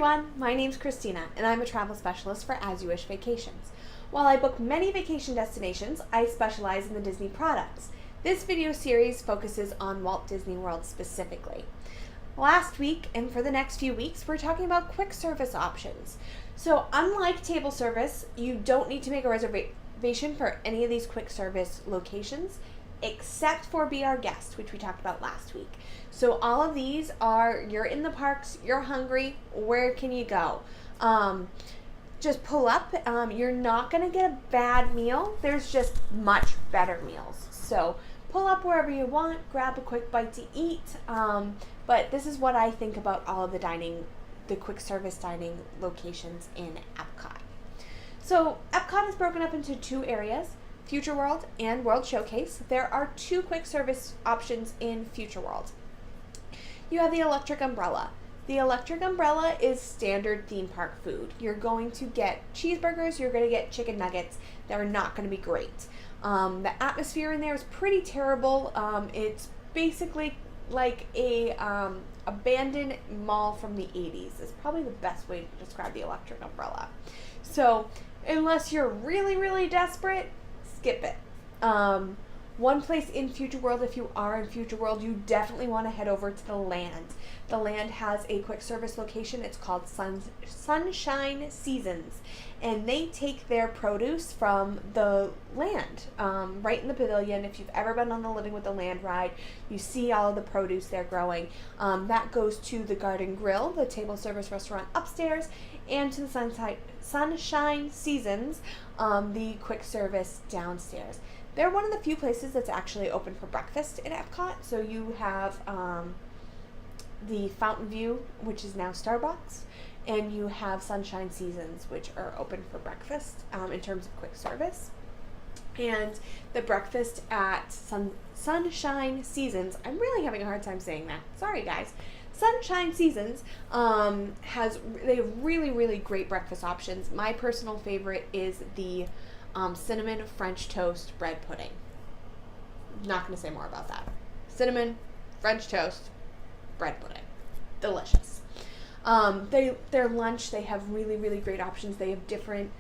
everyone, my name's Christina and I'm a travel specialist for As You Wish Vacations. While I book many vacation destinations, I specialize in the Disney products. This video series focuses on Walt Disney World specifically. Last week and for the next few weeks, we're talking about quick service options. So unlike table service, you don't need to make a reservation for any of these quick service locations except for Be Our Guest, which we talked about last week. So all of these are, you're in the parks, you're hungry, where can you go? Just pull up. You're not going to get a bad meal. There's just much better meals. So pull up wherever you want, grab a quick bite to eat. But this is what I think about all of the quick service dining locations in EPCOT. So EPCOT is broken up into two areas, Future World and World Showcase. There are two quick service options in Future World. You have the electric umbrella. The electric umbrella is standard theme park food. You're going to get cheeseburgers, you're going to get chicken nuggets that are not going to be great. The atmosphere in there is pretty terrible. It's basically like a abandoned mall from the 80s. Is probably the best way to describe the electric umbrella. So unless you're really, really desperate, skip it. One place in Future World, if you are in Future World, you definitely want to head over to the Land. The Land has a quick service location. It's called Sunshine Seasons, and they take their produce from the land right in the pavilion. If you've ever been on the Living with the Land ride, you see all of the produce they're growing. That goes to the Garden Grill, the table service restaurant upstairs, and to the Sunshine Seasons, the quick service downstairs. They're one of the few places that's actually open for breakfast in EPCOT. So you have the Fountain View, which is now Starbucks, and you have Sunshine Seasons, which are open for breakfast in terms of quick service. And the breakfast at Sunshine Seasons, I'm really having a hard time saying that. Sorry, guys. Sunshine Seasons they have really, really great breakfast options. My personal favorite is the cinnamon French toast bread pudding. Not going to say more about that. Cinnamon French toast bread pudding. Delicious. Their lunch, they have really, really great options. They have different,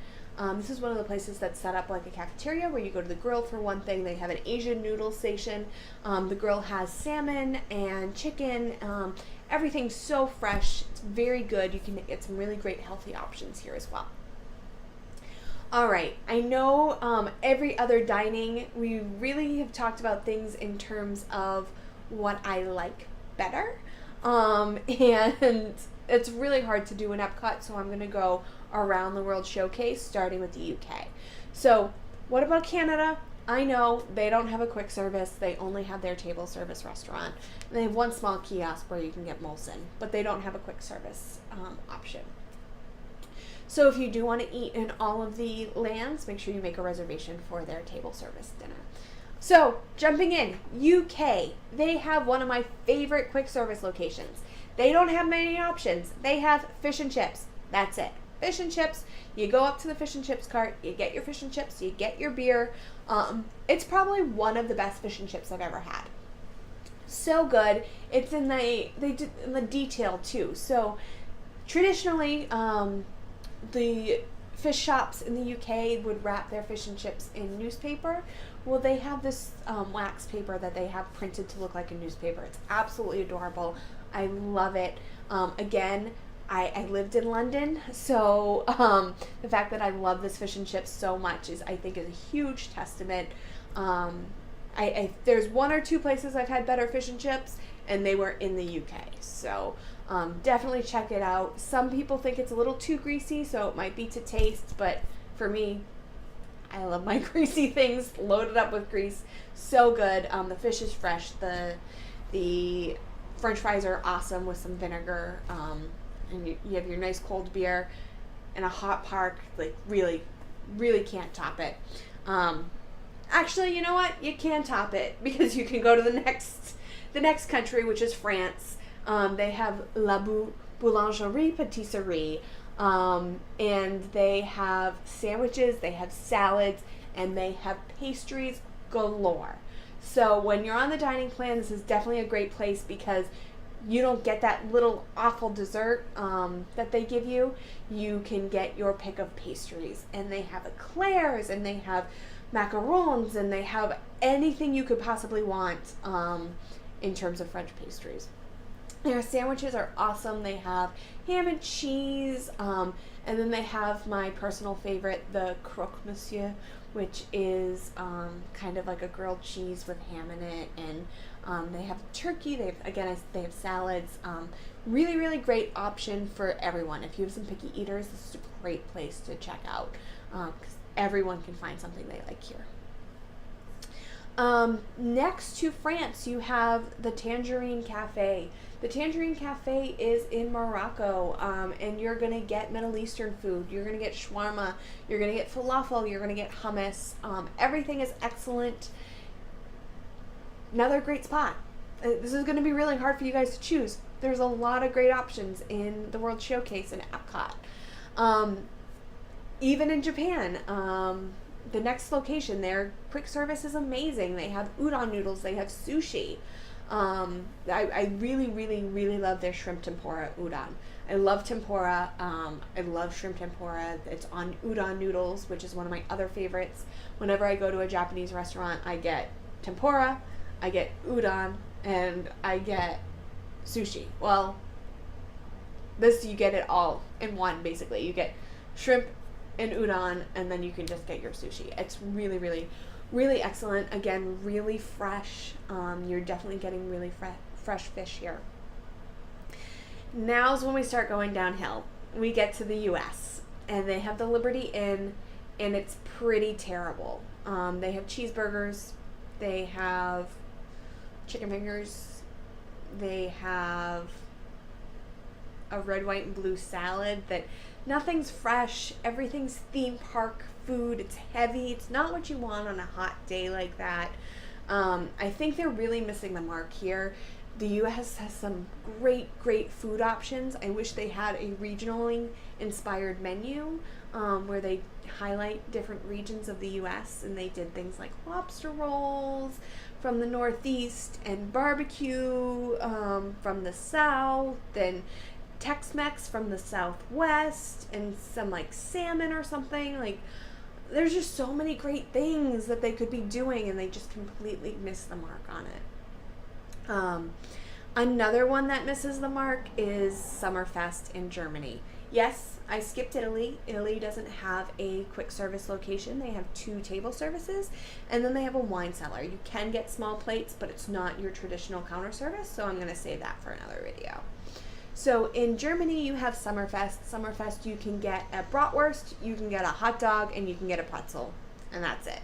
this is one of the places that's set up like a cafeteria where you go to the grill for one thing. They have an Asian noodle station. The grill has salmon and chicken. Everything's so fresh. It's very good. You can get some really great healthy options here as well. All right, I know every other dining, we really have talked about things in terms of what I like better, and it's really hard to do in EPCOT, so I'm going to go around the World Showcase, starting with the UK. So what about Canada? I know they don't have a quick service. They only have their table service restaurant. And they have one small kiosk where you can get Molson, but they don't have a quick service option. So if you do want to eat in all of the lands, make sure you make a reservation for their table service dinner. So jumping in, UK, they have one of my favorite quick service locations. They don't have many options. They have fish and chips. That's it. Fish and chips. You go up to the fish and chips cart, you get your fish and chips, you get your beer. It's probably one of the best fish and chips I've ever had. So good. It's in the detail too. So traditionally, the fish shops in the UK would wrap their fish and chips in newspaper. Well, they have this wax paper that they have printed to look like a newspaper. It's absolutely adorable. I love it. Again, I lived in London, so the fact that I love this fish and chips so much I think is a huge testament. There's one or two places I've had better fish and chips, and they were in the UK. So definitely check it out. Some people think it's a little too greasy, so it might be to taste, but for me, I love my greasy things loaded up with grease. So good. The fish is fresh. The French fries are awesome with some vinegar, and you have your nice cold beer in a hot park. Like really, really can't top it. Actually, you know what? You can top it because you can go to the next country, which is France. They have La Boulangerie Pattisserie, and they have sandwiches, they have salads, and they have pastries galore. So when you're on the dining plan, this is definitely a great place because you don't get that little awful dessert that they give you. You can get your pick of pastries, and they have eclairs, and they have macarons, and they have anything you could possibly want in terms of French pastries. Their sandwiches are awesome. They have ham and cheese, and then they have my personal favorite, the croque monsieur, which is kind of like a grilled cheese with ham in it, and they have turkey. They have salads. Really, really great option for everyone. If you have some picky eaters, this is a great place to check out because everyone can find something they like here. Next to France, you have the Tangierine Cafe. The Tangierine Cafe is in Morocco, and you're going to get Middle Eastern food. You're going to get shawarma, you're going to get falafel, you're going to get hummus. Everything is excellent. Another great spot. This is going to be really hard for you guys to choose. There's a lot of great options in the World Showcase and EPCOT. Even in Japan, the next location, their quick service is amazing. They have udon noodles, they have sushi. I really, really, really love their shrimp tempura udon. I love tempura. I love shrimp tempura. It's on udon noodles, which is one of my other favorites. Whenever I go to a Japanese restaurant, I get tempura, I get udon, and I get sushi. Well, this, you get it all in one, basically. You get shrimp and udon, and then you can just get your sushi. It's really, really, really excellent. Again, really fresh. You're definitely getting really fresh fish here. Now's when we start going downhill. We get to the U.S., and they have the Liberty Inn, and it's pretty terrible. They have cheeseburgers, they have chicken fingers, they have a red, white, and blue salad that nothing's fresh. Everything's theme park food. It's heavy. It's not what you want on a hot day like that. I think they're really missing the mark here. The U.S. has some great, great food options. I wish they had a regionally inspired menu where they highlight different regions of the U.S. and they did things like lobster rolls from the Northeast and barbecue from the South and Tex-Mex from the Southwest and some like salmon or something. Like, there's just so many great things that they could be doing, and they just completely miss the mark on it. Another one that misses the mark is Sommerfest in Germany. Yes, I skipped Italy. Italy doesn't have a quick service location. They have 2 table services, and then they have a wine cellar. You can get small plates, but it's not your traditional counter service, so I'm going to save that for another video. So in Germany, you have Sommerfest. Sommerfest, you can get a bratwurst, you can get a hot dog, and you can get a pretzel, and that's it.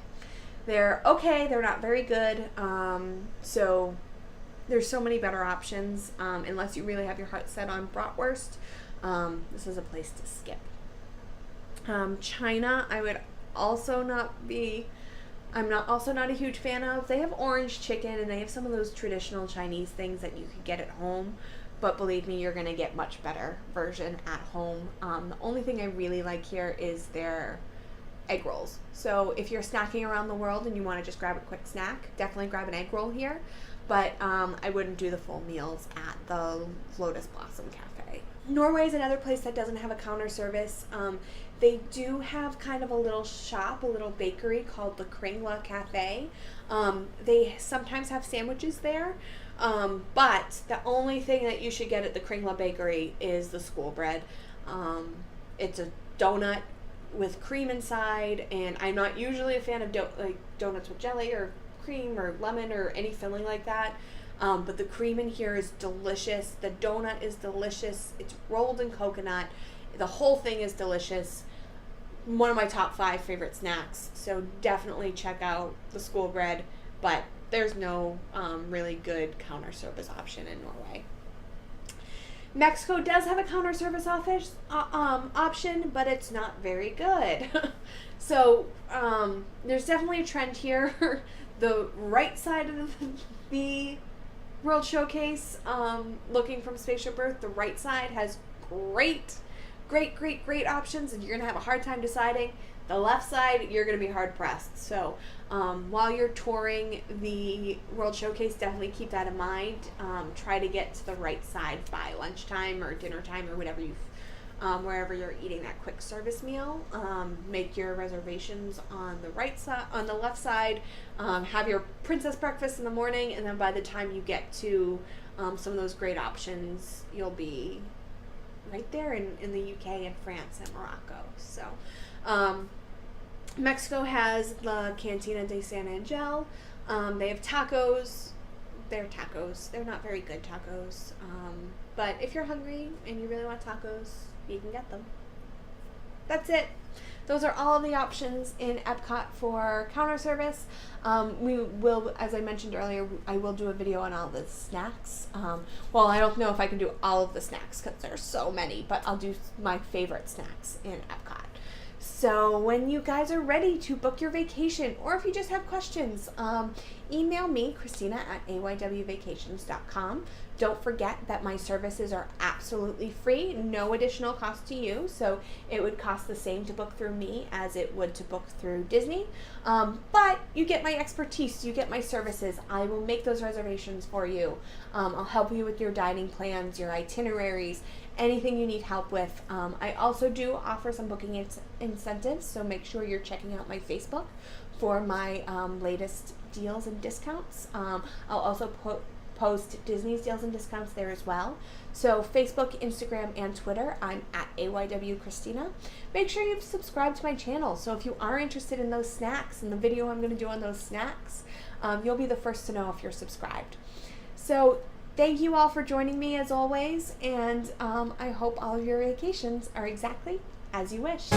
They're okay. They're not very good. So there's so many better options. Unless you really have your heart set on bratwurst, this is a place to skip. China, I would also not be. I'm also not a huge fan of. They have orange chicken, and they have some of those traditional Chinese things that you could get at home. But believe me, you're going to get much better version at home. The only thing I really like here is their egg rolls. So if you're snacking around the world and you want to just grab a quick snack, definitely grab an egg roll here. But I wouldn't do the full meals at the Lotus Blossom Cafe. Norway is another place that doesn't have a counter service. They do have kind of a little shop, a little bakery called the Kringa Cafe. They sometimes have sandwiches there. But the only thing that you should get at the Kringa Bakery is the school bread. It's a donut with cream inside, and I'm not usually a fan of donuts with jelly or cream or lemon or any filling like that. But the cream in here is delicious. The donut is delicious. It's rolled in coconut. The whole thing is delicious. One of my top 5 favorite snacks. So definitely check out the school bread. But there's no really good counter service option in Norway. Mexico does have a counter service option, but it's not very good. So there's definitely a trend here. The right side of the World Showcase, looking from Spaceship Earth, the right side has great great, great, great options, and you're going to have a hard time deciding. The left side, you're going to be hard pressed. So while you're touring the World Showcase, definitely keep that in mind. Try to get to the right side by lunchtime or dinner time or whatever wherever you're eating that quick service meal. Make your reservations on the right side, on the left side. Have your princess breakfast in the morning, and then by the time you get to some of those great options, you'll be right there in the UK and France and Morocco. So Mexico has the Cantina de San Angel. They have tacos. They're tacos. They're not very good tacos. But if you're hungry and you really want tacos, you can get them. That's it. Those are all of the options in EPCOT for counter service. We will, as I mentioned earlier, I will do a video on all the snacks. Well, I don't know if I can do all of the snacks because there's so many, but I'll do my favorite snacks in EPCOT. So when you guys are ready to book your vacation, or if you just have questions, email me, Christina at aywvacations.com. Don't forget that my services are absolutely free, no additional cost to you. So it would cost the same to book through me as it would to book through Disney. But you get my expertise, you get my services. I will make those reservations for you. I'll help you with your dining plans, your itineraries, anything you need help with. I also do offer some booking incentives, so make sure you're checking out my Facebook for my latest deals and discounts. I'll also post Disney's deals and discounts there as well. So Facebook, Instagram, and Twitter, I'm at aywchristina. Make sure you've subscribed to my channel. So if you are interested in those snacks and the video I'm going to do on those snacks, you'll be the first to know if you're subscribed. So thank you all for joining me as always, and I hope all of your vacations are exactly as you wish.